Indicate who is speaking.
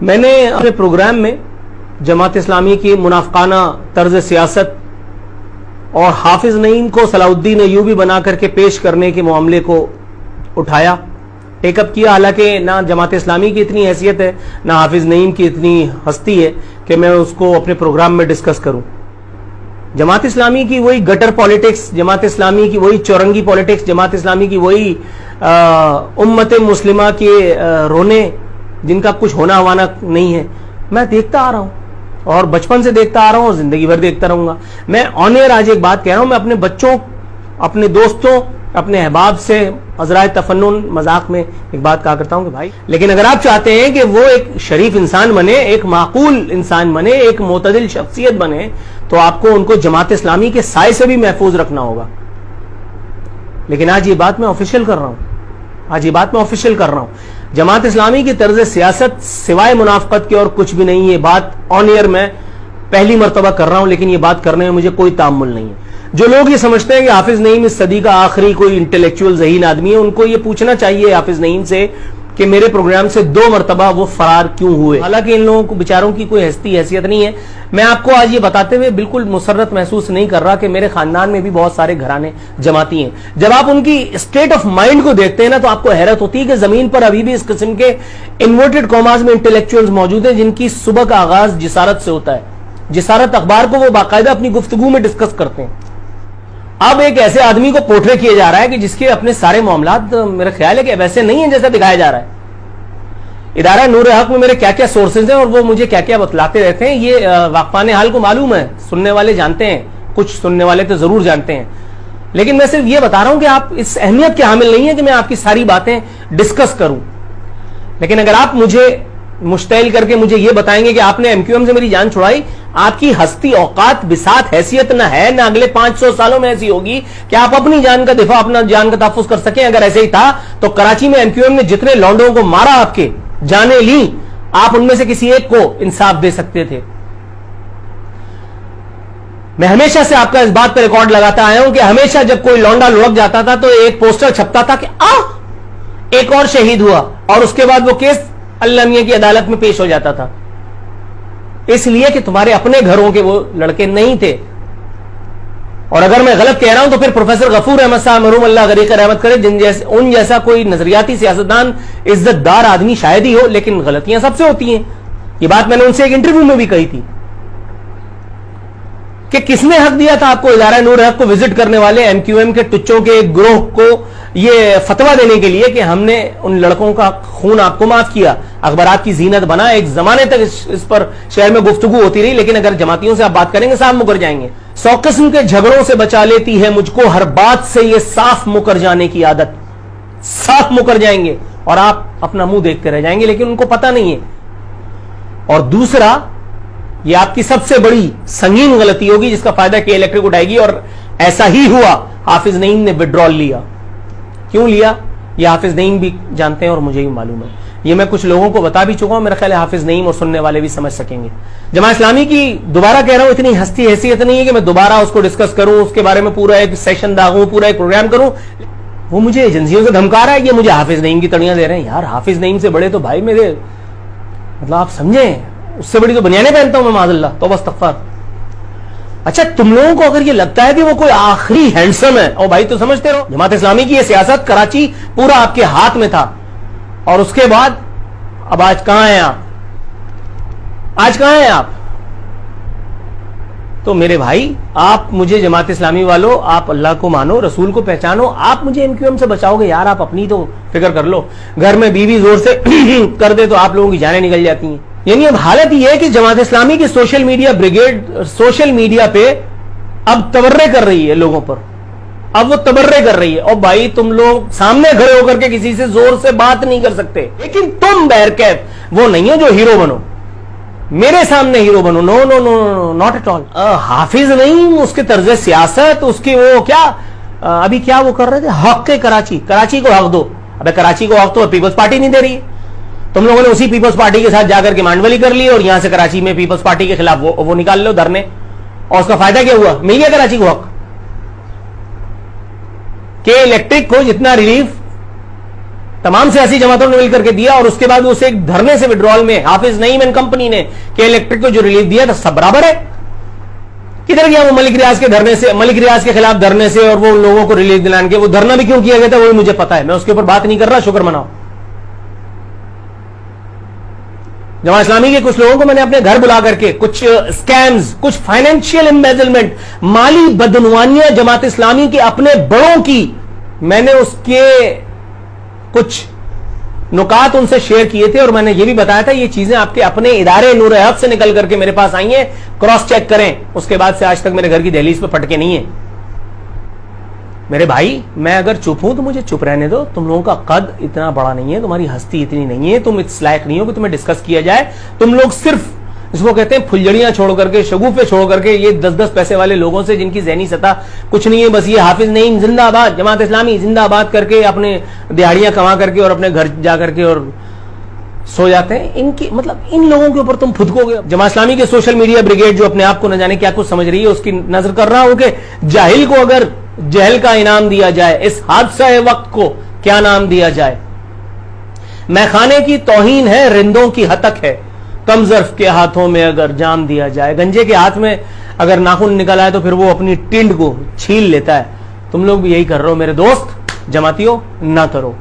Speaker 1: میں نے اپنے پروگرام میں جماعت اسلامی کی منافقانہ طرز سیاست اور حافظ نعیم کو صلاح الدین ایوبی بنا کر کے پیش کرنے کے معاملے کو اٹھایا، ٹیک اپ کیا. حالانکہ نہ جماعت اسلامی کی اتنی حیثیت ہے نہ حافظ نعیم کی اتنی ہستی ہے کہ میں اس کو اپنے پروگرام میں ڈسکس کروں. جماعت اسلامی کی وہی گٹر پالیٹکس، جماعت اسلامی کی وہی چورنگی پالیٹکس، جماعت اسلامی کی وہی امت مسلمہ کے رونے جن کا کچھ ہونا ہوانا نہیں ہے، میں دیکھتا آ رہا ہوں اور بچپن سے دیکھتا آ رہا ہوں اور زندگی بھر دیکھتا رہوں گا. میں آن ایئر آج ایک بات کہہ رہا ہوں، میں اپنے بچوں، اپنے دوستوں، اپنے احباب سے عذرائے تفنن مذاق میں ایک بات کہا کرتا ہوں کہ بھائی، لیکن اگر آپ چاہتے ہیں کہ وہ ایک شریف انسان بنے، ایک معقول انسان بنے، ایک معتدل شخصیت بنے، تو آپ کو ان کو جماعت اسلامی کے سائے سے بھی محفوظ رکھنا ہوگا. لیکن آج یہ بات میں آفیشیل کر رہا ہوں، جماعت اسلامی کی طرز سیاست سوائے منافقت کے اور کچھ بھی نہیں. یہ بات آن ایئر میں پہلی مرتبہ کر رہا ہوں، لیکن یہ بات کرنے میں مجھے کوئی تعمل نہیں ہے. جو لوگ یہ سمجھتے ہیں کہ حافظ نعیم اس صدی کا آخری کوئی انٹلیکچوئل ذہین آدمی ہے، ان کو یہ پوچھنا چاہیے حافظ نعیم سے کہ میرے پروگرام سے 2 مرتبہ وہ فرار کیوں ہوئے. حالانکہ ان لوگوں کو بیچاروں کی کوئی حیثیت نہیں ہے. میں آپ کو آج یہ بتاتے ہوئے بالکل مسرت محسوس نہیں کر رہا کہ میرے خاندان میں بھی بہت سارے گھرانے جماعتی ہیں. جب آپ ان کی اسٹیٹ آف مائنڈ کو دیکھتے ہیں نا، تو آپ کو حیرت ہوتی ہے کہ زمین پر ابھی بھی اس قسم کے انورٹڈ کاماز میں انٹلیکچوئلز موجود ہیں جن کی صبح کا آغاز جسارت سے ہوتا ہے. جسارت اخبار کو وہ باقاعدہ اپنی گفتگو میں ڈسکس کرتے ہیں. اب ایک ایسے آدمی کو پورٹرے کیا جا رہا ہے کہ جس کے اپنے سارے معاملات میرا خیال ہے کہ ویسے نہیں ہیں جیسا دکھایا جا رہا ہے. ادارہ نور حق میں میرے کیا کیا سورسز ہیں اور وہ مجھے کیا کیا بتلاتے رہتے ہیں، یہ واقفان حال کو معلوم ہے، سننے والے جانتے ہیں، کچھ سننے والے تو ضرور جانتے ہیں. لیکن میں صرف یہ بتا رہا ہوں کہ آپ اس اہمیت کے حامل نہیں ہیں کہ میں آپ کی ساری باتیں ڈسکس کروں. لیکن اگر آپ مجھے مشتعل کر کے مجھے یہ بتائیں گے کہ آپ نے ایم کیو ایم سے میری جان چھڑائی، آپ کی ہستی، اوقات، بساط، حیثیت نہ ہے نہ اگلے 500 سالوں میں ایسی ہوگی کہ آپ اپنی جان کا دفاع، اپنا جان کا تحفظ کر سکیں. اگر ایسے ہی تھا تو کراچی میں ایم کیو ایم نے جتنے لونڈوں کو مارا، آپ کے جانیں لی، آپ ان میں سے کسی ایک کو انصاف دے سکتے تھے. میں ہمیشہ سے آپ کا اس بات پہ ریکارڈ لگاتا آیا ہوں کہ ہمیشہ جب کوئی لونڈا لڑک جاتا تھا تو ایک پوسٹر چھپتا تھا کہ ایک اور شہید ہوا، اور اس کے بعد وہ کیس اللہ میاں کی عدالت میں پیش ہو جاتا تھا. اس لیے کہ تمہارے اپنے گھروں کے وہ لڑکے نہیں تھے. اور اگر میں غلط کہہ رہا ہوں تو پھر پروفیسر غفور احمد صاحب مرحوم اللہ غریق رحمت کرے، ان جیسا کوئی نظریاتی سیاستدان، عزت دار آدمی شاید ہی ہو، لیکن غلطیاں سب سے ہوتی ہیں. یہ بات میں نے ان سے ایک انٹرویو میں بھی کہی تھی کہ کس نے حق دیا تھا آپ کو ادارہ نور حق کو وزٹ کرنے والے ایم کیو ایم کے ٹچوں کے ایک گروہ کو یہ فتویٰ دینے کے لیے کہ ہم نے ان لڑکوں کا خون آپ کو معاف کیا، اخبارات کی زینت بنا. ایک زمانے تک اس پر شہر میں گفتگو ہوتی رہی، لیکن اگر جماعتیوں سے آپ بات کریں گے صاف مکر جائیں گے. 100 قسم کے جھگڑوں سے بچا لیتی ہے مجھ کو ہر بات سے یہ صاف مکر جانے کی عادت. صاف مکر جائیں گے اور آپ اپنا منہ دیکھتے رہ جائیں گے، لیکن ان کو پتہ نہیں ہے. اور دوسرا، یہ آپ کی سب سے بڑی سنگین غلطی ہوگی جس کا فائدہ کہ الیکٹرک اٹھائے گی، اور ایسا ہی ہوا. حافظ نعیم نے وڈرال لیا. کیوں لیا یہ حافظ نعیم بھی جانتے ہیں اور مجھے بھی معلوم ہے. یہ میں کچھ لوگوں کو بتا بھی چکا ہوں، میرا خیال ہے حافظ نعیم اور سننے والے بھی سمجھ سکیں گے. جماعت اسلامی کی دوبارہ کہہ رہا ہوں اتنی ہستی حیثیت نہیں ہے کہ میں دوبارہ اس کو ڈسکس کروں، اس کے بارے میں پورا ایک سیشن داغوں، پورا ایک پروگرام کروں. وہ مجھے ایجنسیوں سے دھمکا رہا ہے، یہ مجھے حافظ نعیم کی تڑیاں دے رہے ہیں. یار حافظ نعیم سے بڑے تو بھائی میرے، مطلب آپ سمجھیں، اس سے بڑی تو بنیانیں پہنتا ہوں میں معاذ اللہ، توبہ استغفار. اچھا تم لوگوں کو اگر یہ لگتا ہے کہ وہ کوئی آخری ہینڈسم ہے، اور بھائی تو سمجھتے رہو. جماعت اسلامی کی یہ سیاست کراچی پورا آپ کے ہاتھ میں تھا، اور اس کے بعد اب آج کہاں ہیں آپ؟ آج کہاں ہیں آپ؟ تو میرے بھائی، آپ مجھے جماعت اسلامی والوں، آپ اللہ کو مانو، رسول کو پہچانو. آپ مجھے ایم کیو ایم سے بچاؤ گے یار، آپ اپنی تو فکر کر لو. گھر میں بیوی زور سے کر دے تو آپ لوگوں کی جانیں نکل جاتی ہیں. یعنی اب حالت یہ ہے کہ جماعت اسلامی کی social media brigade social media پہ اب تبرے کر رہی ہے لوگوں پر. اب وہ تبرے کر رہی ہے. اور بھائی تم لوگ سامنے کھڑے ہو کر کے کسی سے زور سے بات نہیں کر سکتے، لیکن تم بہرکیف وہ نہیں ہے جو ہیرو بنو، میرے سامنے ہیرو بنو. نو نو نو نو ناٹ ایٹ آل. حافظ نہیں، اس کے طرز سیاست، اس کی وہ کیا ابھی کیا وہ کر رہے تھے، حق کراچی کو حق دو. ابے کراچی کو حق تو پیپلز پارٹی نہیں دے رہی. تم لوگوں نے اسی پیپلز پارٹی کے ساتھ جا کر کے مانڈولی کر لی، اور یہاں سے کراچی میں پیپلز پارٹی کے خلاف وہ نکال لو دھرنے. اور اس کا فائدہ کیا ہوا؟ مل گیا کراچی کو حق کہ الیکٹرک کو جتنا ریلیف تمام سیاسی جماعتوں نے مل کر کے دیا, اور اس کے بعد اسے ایک دھرنے سے وڈرال میں حافظ نعیم اینڈ کمپنی نے کہ الیکٹرک کو جو ریلیف دیا تھا سب برابر ہے. کدھر گیا وہ ملک ریاض کے دھرنے سے, ملک ریاض کے خلاف دھرنے سے, اور وہ لوگوں کو ریلیف دلانے کے, وہ دھرنا بھی کیوں کیا گیا تھا وہ مجھے پتا ہے, میں اس کے اوپر بات نہیں کر رہا, شکر مناؤ. جماعت اسلامی کے کچھ لوگوں کو میں نے اپنے گھر بلا کر کے کچھ اسکیمز, کچھ فائنینشیل امبیزلمنٹ, مالی بدعنوانیاں جماعت اسلامی کے اپنے بڑوں کی, میں نے اس کے کچھ نکات ان سے شیئر کیے تھے, اور میں نے یہ بھی بتایا تھا یہ چیزیں آپ کے اپنے ادارے نور حق سے نکل کر کے میرے پاس آئی ہیں, کراس چیک کریں. اس کے بعد سے آج تک میرے گھر کی دہلیز پہ پٹکے نہیں ہیں. میرے بھائی میں اگر چپ ہوں تو مجھے چپ رہنے دو, تم لوگوں کا قد اتنا بڑا نہیں ہے, تمہاری ہستی اتنی نہیں ہے, تم اس لائق نہیں ہو کہ تمہیں ڈسکس کیا جائے. تم لوگ صرف اس کو کہتے ہیں پھلجڑیاں چھوڑ کر کے, شگوفے چھوڑ کر کے, یہ 10-10 پیسے والے لوگوں سے جن کی ذہنی سطح کچھ نہیں ہے, بس یہ حافظ نعیم زندہ آباد, جماعت اسلامی زندہ آباد کر کے اپنے دہاڑیاں کما کر کے اور اپنے گھر جا کر کے اور سو جاتے ہیں. ان کی مطلب ان لوگوں کے اوپر تم پھدکو گے. جماعت اسلامی کے سوشل میڈیا بریگیڈ جو اپنے آپ کو نہ جانے کیا کچھ سمجھ رہی ہے, اس کی نظر کر رہا ہوں کہ جاہل کو اگر جہل کا انعام دیا جائے, اس حادثہ وقت کو کیا نام دیا جائے. میخانے کی توہین ہے, رندوں کی ہتک ہے, کم ظرف کے ہاتھوں میں اگر جام دیا جائے. گنجے کے ہاتھ میں اگر ناخن نکل آئے تو پھر وہ اپنی ٹنڈ کو چھیل لیتا ہے. تم لوگ بھی یہی کر رہے ہو میرے دوست, جماعتیوں نہ کرو.